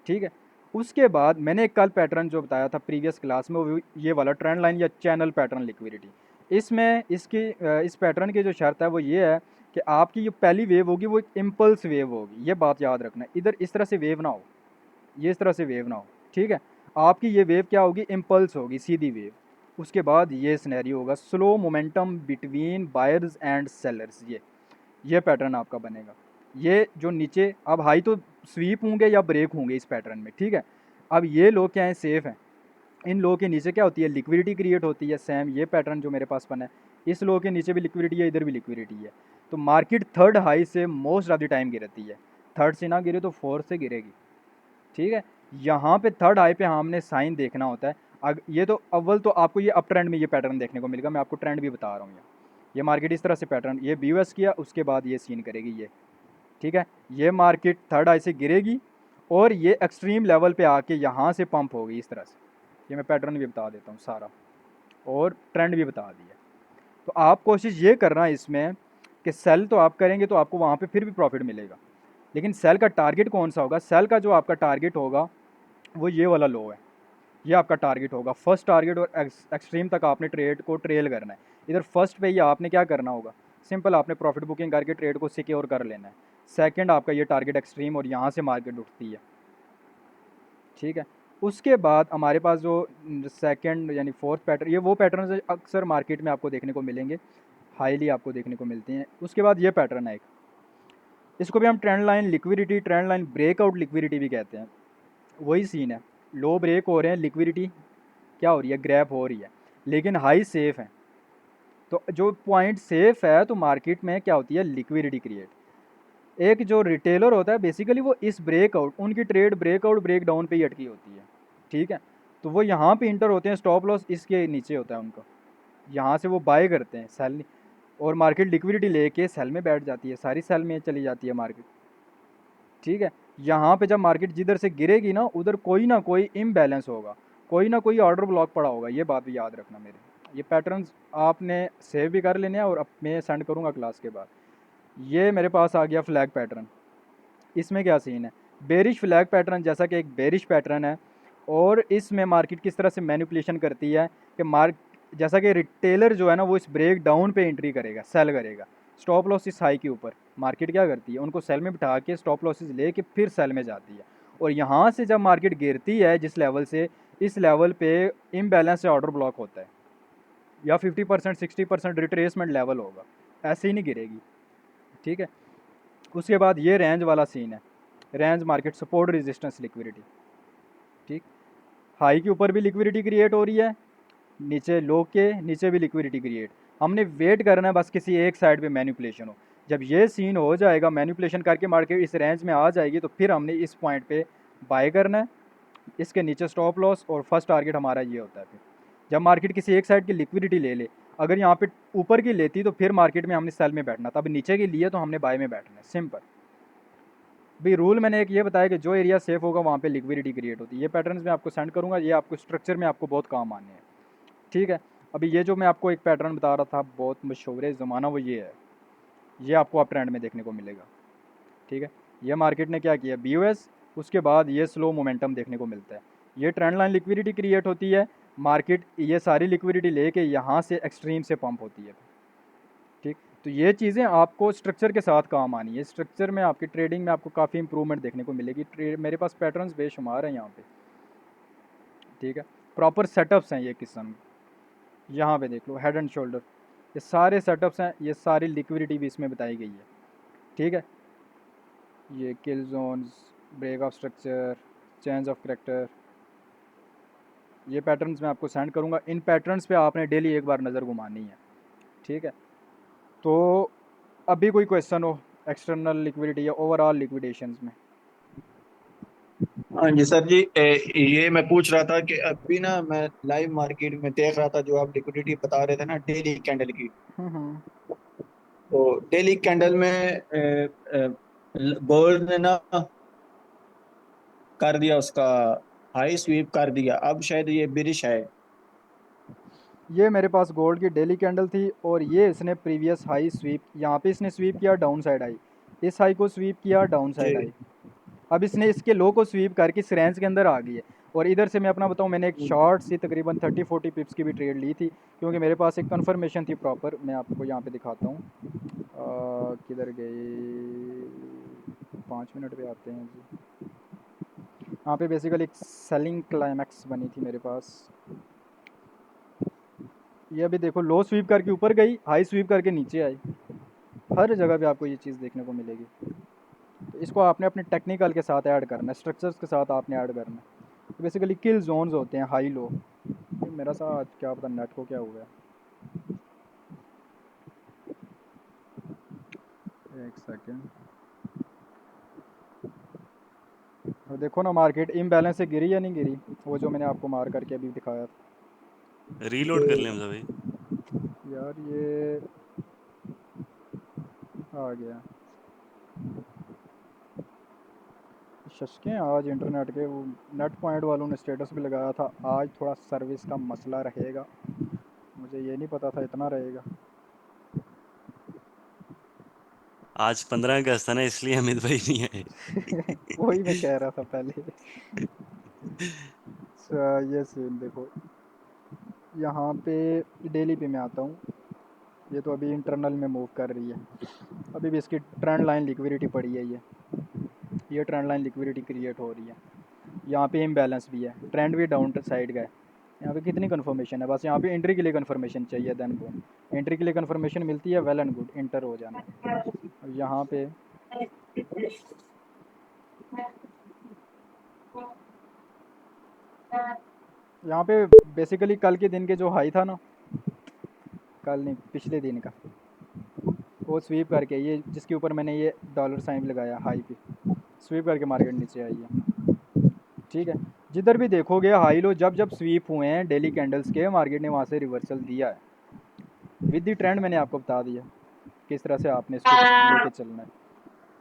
ठीक है, उसके बाद मैंने एक कल पैटर्न जो बताया था प्रीवियस क्लास में, वो ये वाला ट्रेंड लाइन या चैनल पैटर्न लिक्विडिटी। इसमें इस पैटर्न की जो शर्त है वो ये है कि आपकी जो पहली वेव होगी वो एक इम्पल्स वेव होगी, ये बात याद रखना। इधर इस तरह से वेव ना हो, ये इस तरह से वेव ना हो। ठीक है, आपकी ये वेव क्या होगी, इम्पल्स होगी, सीधी वेव। उसके बाद ये सिनेरियो होगा, slow momentum between buyers and sellers, ये पैटर्न आपका बनेगा। ये जो नीचे अब हाई तो स्वीप होंगे या ब्रेक होंगे इस पैटर्न में। ठीक है, अब ये लो क्या है, सेफ हैं। इन लो के नीचे क्या होती है, लिक्विडिटी क्रिएट होती है। सेम ये पैटर्न जो मेरे पास बना है, इस लो के नीचे भी लिक्विडिटी है, इधर भी लिक्विडिटी है। तो मार्केट थर्ड हाई से मोस्ट ऑफ द टाइम गिरती है, थर्ड से ना गिरे तो फोर्थ से गिरेगी। ठीक है, यहाँ पे थर्ड हाई पे हमने साइन देखना होता है। ये तो अव्वल तो आपको ये अप ट्रेंड में ये पैटर्न देखने को मिलेगा, मैं आपको ट्रेंड भी बता रहा हूँ। ये मार्केट इस तरह से पैटर्न, ये BOS किया, उसके बाद ये सीन करेगी ये। ठीक है, ये मार्केट थर्ड हाई से गिरेगी और ये एक्सट्रीम लेवल पे आके यहाँ से पंप होगी इस तरह से। ये मैं पैटर्न भी बता देता हूँ सारा, और ट्रेंड भी बता दिया। तो आप कोशिश ये करना इसमें कि सेल तो आप करेंगे तो आपको वहाँ पे फिर भी प्रॉफिट मिलेगा, लेकिन सेल का टारगेट कौन सा होगा, सेल का जो आपका टारगेट होगा वो ये वाला लो है, ये आपका टारगेट होगा, फर्स्ट टारगेट। और एक्सट्रीम तक आपने ट्रेड को ट्रेल करना है। इधर फर्स्ट पे ही आपने क्या करना होगा, सिंपल आपने प्रॉफिट बुकिंग करके ट्रेड को सिक्योर कर लेना है। सेकंड आपका ये टारगेट एक्सट्रीम, और यहाँ से मार्केट उठती है। ठीक है, उसके बाद हमारे पास जो सेकंड यानी फोर्थ पैटर्न, ये वो पैटर्न अक्सर मार्केट में आपको देखने को मिलेंगे, हाईली आपको देखने को मिलते हैं। उसके बाद ये पैटर्न है एक, इसको भी हम trend line liquidity, trend line breakout liquidity भी कहते हैं। वही सीन है, लो ब्रेक हो रहे हैं, लिक्विडिटी क्या हो रही है, ग्रैब हो रही है। लेकिन हाई सेफ है। तो जो पॉइंट सेफ है तो मार्केट में क्या होती है, लिक्विडिटी क्रिएट। एक जो रिटेलर होता है बेसिकली वो इस ब्रेकआउट, उनकी ट्रेड ब्रेकआउट ब्रेक डाउन पे ही अटकी होती है, ठीक है। तो वो यहाँ पे इंटर होते हैं, स्टॉप लॉस इसके नीचे होता है उनका, यहाँ से वो बाय करते हैं सेल, और मार्केट लिक्विडिटी लेके सेल में बैठ जाती है, सारी सेल में चली जाती है मार्केट, ठीक है। यहाँ पे जब मार्केट जिधर से गिरेगी ना उधर कोई ना कोई इम्बैलेंस होगा, कोई ना कोई ऑर्डर ब्लॉक पड़ा होगा, ये बात भी याद रखना मेरे। ये पैटर्न्स आपने सेव भी कर लेने हैं, और अब मैं सेंड करूँगा क्लास के बाद। ये मेरे पास आ गया फ्लैग पैटर्न। इसमें क्या सीन है, बेरिश फ्लैग पैटर्न जैसा कि एक बेरिश पैटर्न है, और इसमें मार्केट किस तरह से मैनिपुलेशन करती है कि जैसा कि रिटेलर जो है ना वो इस ब्रेक डाउन पे एंट्री करेगा, सेल करेगा, स्टॉप लॉस इस हाई के ऊपर, मार्केट क्या करती है उनको सेल में बिठा के स्टॉप लॉसेस लेके फिर सेल में जाती है। और यहाँ से जब मार्केट गिरती है जिस लेवल से, इस लेवल पे इम्बैलेंस से ऑर्डर ब्लॉक होता है, या 50% 60% रिट्रेसमेंट लेवल होगा, ऐसे ही नहीं गिरेगी, ठीक है। उसके बाद ये रेंज वाला सीन है, range market support resistance liquidity, ठीक। हाई के ऊपर भी लिक्विडिटी क्रिएट हो रही है, नीचे लो के नीचे भी लिक्विडिटी क्रिएट। हमने वेट करना है बस किसी एक साइड पे मैनिपुलेशन हो। जब ये सीन हो जाएगा, मैनिपुलेशन करके मार्केट इस रेंज में आ जाएगी, तो फिर हमने इस पॉइंट पे बाय करना है, इसके नीचे स्टॉप लॉस, और फर्स्ट टारगेट हमारा ये होता है। फिर जब मार्केट किसी एक साइड की लिक्विडिटी ले ले, अगर यहाँ पे ऊपर की लेती तो फिर मार्केट में हमने सेल में बैठना था, अब नीचे की लिए तो हमने बाय में बैठना है, सिंपल। भाई रूल मैंने एक ये बताया कि जो एरिया सेफ होगा वहाँ पे लिक्विडिटी क्रिएट होती है। ये पैटर्न्स मैं आपको सेंड करूँगा, ये आपको स्ट्रक्चर में आपको बहुत काम आने हैं, ठीक है। अभी ये जो मैं आपको एक पैटर्न बता रहा था बहुत मशहूर है ज़माना, वो ये है, ये आपको आप ट्रेंड में देखने को मिलेगा, ठीक है। ये मार्केट ने क्या किया, बीओएस, उसके बाद ये स्लो मोमेंटम देखने को मिलता है, ये ट्रेंड लाइन लिक्विडिटी क्रिएट होती है, मार्केट ये सारी लिक्विडिटी लेके यहाँ से एक्सट्रीम से पंप होती है, ठीक। तो ये चीज़ें आपको स्ट्रक्चर के साथ काम आनी है, स्ट्रक्चर में आपकी ट्रेडिंग में आपको काफ़ी इंप्रूवमेंट देखने को मिलेगी। मेरे पास पैटर्न्स बेशुमार हैं यहाँ पे, ठीक है, प्रॉपर सेटअप्स हैं ये किस्म। यहाँ पे देख लो हेड एंड शोल्डर, ये सारे सेटअप्स हैं, ये सारी लिक्विडिटी भी इसमें बताई गई है, ठीक है। ये kill zones, break of structure, change of character, ये पैटर्न्स मैं आपको सेंड करूँगा। इन पैटर्न्स पे आपने डेली एक बार नज़र घुमानी है, ठीक है। तो अभी कोई क्वेश्चन हो एक्सटर्नल लिक्विडिटी या ओवरऑल लिक्विडेशंस में? हाँ जी सर जी, ये मैं पूछ रहा था कि अभी ना मैं लाइव मार्केट में देख रहा था जो आप लिक्विडिटी बता रहे थे ना डेली कैंडल की। हम्म। तो डेली कैंडल में गोल्ड ने ना कर दिया उसका हाई स्वीप कर दिया, अब शायद ये बिरिश है। ये मेरे पास गोल्ड की डेली कैंडल थी, और ये इसने प्रीवियस हाई स्वीप, यहाँ पे इसने स्वीप किया डाउन साइड आई, इस हाई को स्वीप किया डाउन जी साइड आई, अब इसने इसके लो को स्वीप करके इस रेंज के अंदर आ गई है। और इधर से मैं अपना बताऊं, मैंने एक शॉर्ट सी तकरीबन 30-40 पिप्स की भी ट्रेड ली थी, क्योंकि मेरे पास एक कन्फर्मेशन थी प्रॉपर। मैं आपको यहाँ पे दिखाता हूँ, किधर गई, 5 मिनट पे आते हैं जी। यहाँ पे बेसिकली एक सेलिंग क्लाइमैक्स बनी थी मेरे पास। ये अभी देखो लो स्वीप करके ऊपर गई, हाई स्वीप करके नीचे आई, हर जगह पे आपको ये चीज़ देखने को मिलेगी। तो इसको आपने अपने टेक्निकल के साथ ऐड करना है, स्ट्रक्चर्स के साथ आपने ऐड करना है। तो बेसिकली किल जोन्स होते हैं हाई लो। मेरा साथ क्या पता नेट को क्या हुआ है, एक सेकेंड। और देखो ना मार्केट इम्बैलेंस से गिरी या नहीं गिरी, वो जो मैंने आपको मार करके अभी दिखाया था। रीलोड कर लें हमजा भाई। यार ये आ गया, शशके हैं आज इंटरनेट के, वो नेट पॉइंट वालों ने स्टेटस भी लगाया था आज थोड़ा सर्विस का मसला रहेगा, मुझे ये नहीं पता था इतना रहेगा। आज 15 अगस्त है ना, इसलिए अमित भाई नहीं आए। वही मैं कह रहा था पहले। ये सीन देखो, यहाँ पे डेली पे मैं आता हूँ, ये तो अभी इंटरनल में मूव कर रही है, अभी भी इसकी ट्रेंड लाइन लिक्विडिटी पड़ी है, ये ट्रेंड लाइन लिक्विडिटी क्रिएट हो रही है। यहाँ पे इम्बैलेंस भी है, ट्रेंड भी डाउन साइड का है। यहाँ पे कितनी कन्फर्मेशन है, बस यहाँ पे एंट्री के लिए कन्फर्मेशन चाहिए, देन गो एंट्री के लिए कन्फर्मेशन मिलती है, वेल एंड गुड, इंटर हो जाना है। अब यहाँ पे यहाँ पे बेसिकली कल के दिन के जो हाई था ना, कल नहीं पिछले दिन का, वो स्वीप करके ये जिसके ऊपर मैंने ये डॉलर साइन लगाया हाई पे, स्वीप करके मार्केट नीचे आई है। ठीक है, जिधर भी देखोगे हाई लो जब जब स्वीप हुए हैं डेली कैंडल्स के, मार्केट ने वहाँ से रिवर्सल दिया है। विद द ट्रेंड मैंने आपको बता दिया किस तरह से आपने इसको लेके चलना है।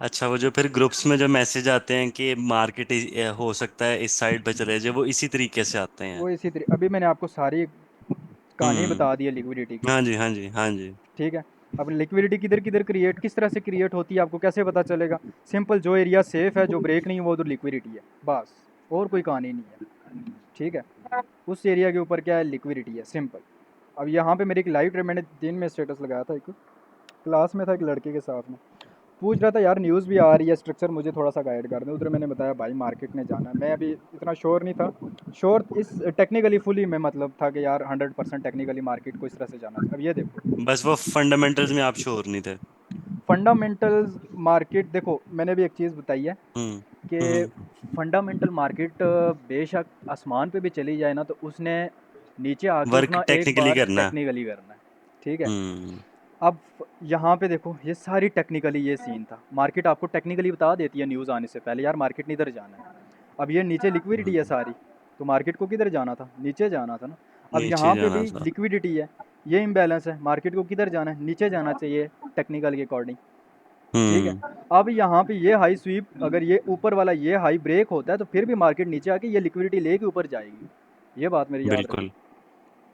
अच्छा, वो जो फिर ग्रुप्स में जो मैसेज आते हैं कि मार्केट हो सकता है इस साइड पे चले जाए, वो इसी तरीके से आते हैं? वो इसी तरीके अभी मैंने आपको सारी कहानी हम्म। बता दी है लिक्विडिटी की। हाँ जी, हाँ जी, हाँ जी। ठीक है, अब लिक्विडिटी किधर किधर क्रिएट किस तरह से क्रिएट होती है आपको कैसे पता चलेगा? सिंपल, जो एरिया सेफ है जो ब्रेक नहीं है वो उधर लिक्विडिटी है बस, और कोई कहानी नहीं है। ठीक है, उस एरिया के ऊपर क्या है, लिक्विडिटी है, सिंपल। अब यहाँ पे मेरी एक लाइव ट्रेड मैंने दिन में स्टेटस लगाया था, एक क्लास में था एक लड़के के साथ में, पूछ रहा था यार न्यूज़ भी आ रही है, स्ट्रक्चर मुझे थोड़ा सा गाइड कर दे। उधर मैंने बताया भाई मार्केट में जाना है, मैं अभी इतना श्योर नहीं था, श्योर इस टेक्निकली फुली में मतलब था कि यार 100% टेक्निकली मार्केट को इस तरह से जाना है। अब ये देखो बस वो फंडामेंटल्स में आप श्योर नहीं थे? फंडामेंटल्स मार्केट, देखो मैंने भी एक चीज़ बताई है हम्म। कि हम्म। फंडामेंटल मार्केट बेशक आसमान पे भी चली जाए ना तो उसने नीचे आके वर्क उठना एक टेक्निकली बार करना है। टेक्निकली करना है। ठीक है, हम्म। अब यहाँ पे देखो ये सारी टेक्निकली ये सीन था, मार्केट आपको टेक्निकली बता देती है न्यूज़ आने से पहले यार मार्केट ने इधर जाना है। अब ये नीचे लिक्विडिटी है सारी, तो मार्केट को किधर जाना था, नीचे जाना था ना। अब नीचे यहाँ पे जाना भी था। लिक्विडिटी है, ये इम्बैलेंस है, मार्केट को किधर जाना है, नीचे जाना चाहिए टेक्निकल के अकॉर्डिंग। ठीक है, हम्म। अब यहाँ पे ये हाई स्वीप अगर ये ऊपर वाला ये हाई ब्रेक होता है तो फिर भी मार्केट नीचे आके ये लिक्विडिटी लेके ऊपर जाएगी, ये बात मेरी याद रखना। बिल्कुल।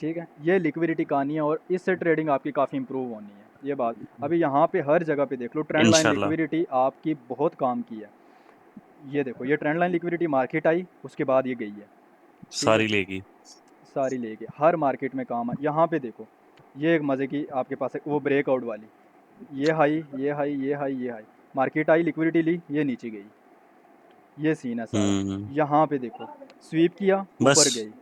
ठीक है, ये लिक्विडिटी कहानी है और इससे ट्रेडिंग आपकी काफ़ी इंप्रूव होनी है, ये बात। अभी यहाँ पे हर जगह पे देख लो ट्रेंड लाइन इंशाल्लाह। लिक्विडिटी आपकी बहुत काम की है। ये देखो ये trend line liquidity market I उसके बाद ये गई है। ठीक है, सारी लेगी। सारी लेके हर मार्केट में काम है। यहाँ पे देखो ये एक मज़े की आपके पास है वो ब्रेकआउट वाली, ये हाई ये हाई ये हाई ये हाई, मार्केट आई लिक्विडिटी ली ये नीचे गई, ये सीन है सारा। हम्म। यहाँ पे देखो स्वीप किया बस ऊपर गई,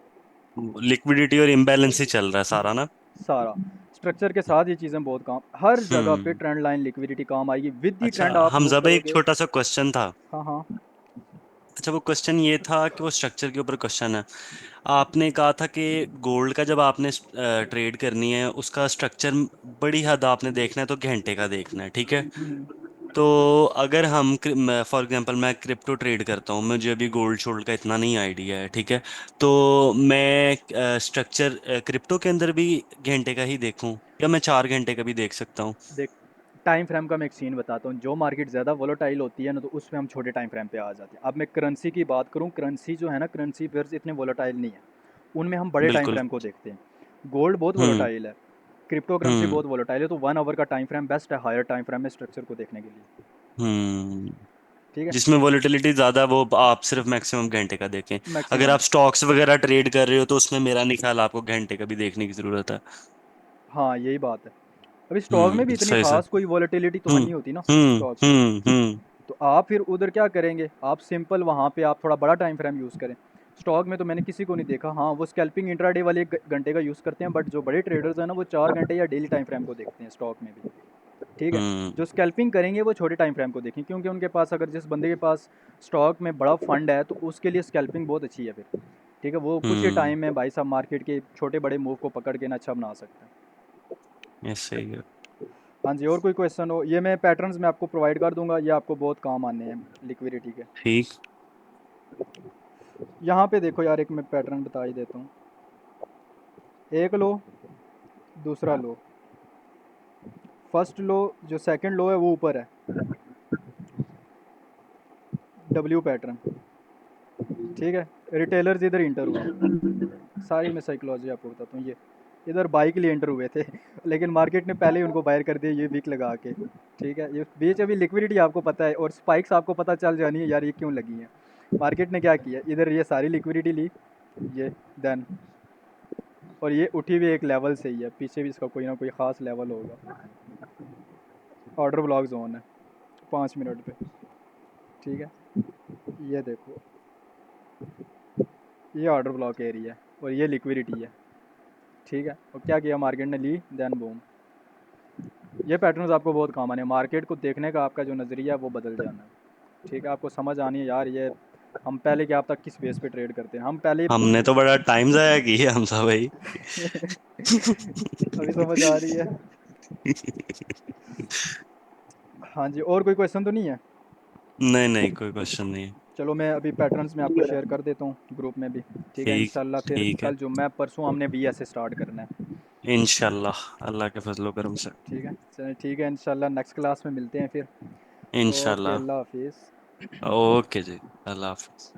लिक्विडिटी और इम्बैलेंस ही चल रहा है सारा ना? सारा स्ट्रक्चर के साथ ये चीज़ें बहुत काम, हर जगह पे हम्म। ट्रेंड लाइन लिक्विडिटी काम आएगी, विद दी अच्छा ट्रेंड आप मूव हमजा भाई, एक करोगे। छोटा सा क्वेश्चन था। हाँ हाँ। अच्छा, वो क्वेश्चन ये था कि वो स्ट्रक्चर के ऊपर क्वेश्चन है। आपने कहा था कि गोल्ड का जब आपने ट्रेड करनी है उसका स्ट्रक्चर बड़ी हद आपने देखना है तो घंटे का देखना है, ठीक है? तो अगर हम फॉर एग्जांपल मैं क्रिप्टो ट्रेड करता हूँ, मुझे अभी गोल्ड शोल्ड का इतना नहीं आइडिया है, ठीक है? तो मैं स्ट्रक्चर क्रिप्टो के अंदर भी घंटे का ही देखूं या मैं 4 घंटे का भी देख सकता हूँ? देख, टाइम फ्रेम का मैं एक सीन बताता हूँ, जो मार्केट ज़्यादा वोलेटाइल होती है ना तो उसमें हम छोटे टाइम फ्रेम पे आ जाते हैं। अब मैं करेंसी की बात करूँ, करेंसी जो है ना करेंसी पेयर्स इतने वोलेटाइल नहीं है, उनमें हम बड़े टाइम बिल्कुल। फ्रेम को देखते हैं। गोल्ड बहुत हम्म। वोलेटाइल है, क्रिप्टो करेंसी हम्म। बहुत वोलेटाइल है, तो 1 आवर का टाइम फ्रेम बेस्ट है हायर टाइम फ्रेम में स्ट्रक्चर को देखने के लिए। हम्म। ठीक है, जिसमें वोलेटिलिटी ज्यादा, वो आप सिर्फ मैक्सिमम घंटे का देखें। अगर मैक्सिमम। आप स्टॉक्स वगैरह ट्रेड कर रहे हो तो उसमें मेरा नहीं ख्याल आपको घंटे का भी देखने की जरूरत है। हाँ यही बात है, अभी स्टॉक में भी इतनी सही से। खास कोई वॉलेटिलिटी तो हम्म। नहीं होती ना हम्म। स्टॉक्स में। हम्म। हम्म। तो आप फिर उधर क्या करेंगे, आप सिंपल वहाँ पे आप थोड़ा बड़ा टाइम फ्रेम यूज़ करें। स्टॉक में तो मैंने किसी को नहीं देखा, हाँ वो स्कैल्पिंग इंट्राडे वाले 1 घंटे का यूज़ करते हैं, बट जो बड़े ट्रेडर्स हैं ना वो 4 घंटे या डेली टाइम फ्रेम को देखते हैं स्टॉक में भी। ठीक है, हम्म। जो स्कैल्पिंग करेंगे वो छोटे टाइम फ्रेम को देखें, क्योंकि उनके पास अगर जिस बंदे के पास स्टॉक में बड़ा फंड है तो उसके लिए स्कैल्पिंग बहुत अच्छी है फिर। ठीक है, वो कुछ ही हम्म। टाइम में भाई साहब मार्केट के छोटे बड़े मूव को पकड़ के ना अच्छा बना सकते हैं। ये सही है। हाँ जी, और कोई क्वेश्चन हो, ये मैं पैटर्न्स में आपको प्रोवाइड कर दूंगा, ये आपको बहुत काम आने हैं लिक्विडिटी के। ठीक। यहाँ पे देखो यार एक मैं पैटर्न बता ही देता हूँ, एक लो दूसरा लो, फर्स्ट लो जो सेकंड लो है वो ऊपर है, डब्ल्यू पैटर्न। ठीक है, रिटेलर्स इधर इंटर हुए, सारी मैं साइकोलॉजी आपको बताता हूँ। ये इधर बाई के लिए एंटर हुए थे लेकिन मार्केट ने पहले ही उनको बायर कर दिया ये वीक लगा के। ठीक है, ये बीच अभी लिक्विडिटी आपको पता है और स्पाइक्स आपको पता चल जानी है यार ये क्यों लगी हैं। मार्केट ने क्या किया, इधर ये सारी लिक्विडिटी ली, ये देन, और ये उठी भी एक लेवल से ही है, पीछे भी इसका कोई ना कोई ख़ास लेवल होगा। ऑर्डर ब्लॉक जोन है 5 मिनट पे। ठीक है, ये देखो ये ऑर्डर ब्लॉक एरिया है और ये लिक्विडिटी है। ठीक है, और क्या किया मार्केट ने, ली देन बूम। ये पैटर्न्स आपको बहुत काम आने हैं, मार्केट को देखने का आपका जो नज़रिया है वो बदल जाना है। ठीक है, आपको समझ आनी है यार ये हम पहले क्या आप तक किस बेस पे ट्रेड करते हैं हम पहले हमने तो बड़ा टाइम जाया किया हमसा भाई। अभी समझ आ रही है। हाँ जी, और कोई क्वेश्चन तो नहीं है? नहीं नहीं, कोई क्वेश्चन नहीं है। चलो मैं अभी पैटर्न्स में आपको शेयर कर देता हूँ ग्रुप में भी। ठीक है, ठीक इंशाल्लाह फिर ठीक है। कल जुम्मे परसों हमने बीए से स्टार्ट करना है। इंशाल्लाह, अल्लाह के फजलो करम से। ठीक है, चलिए ठीक है, इंशाल्लाह नेक्स्ट क्लास में मिलते हैं फिर। ओके, इंशाल्लाह। अल्लाह हाफिज़। ओके जी, अल्लाह हाफिज।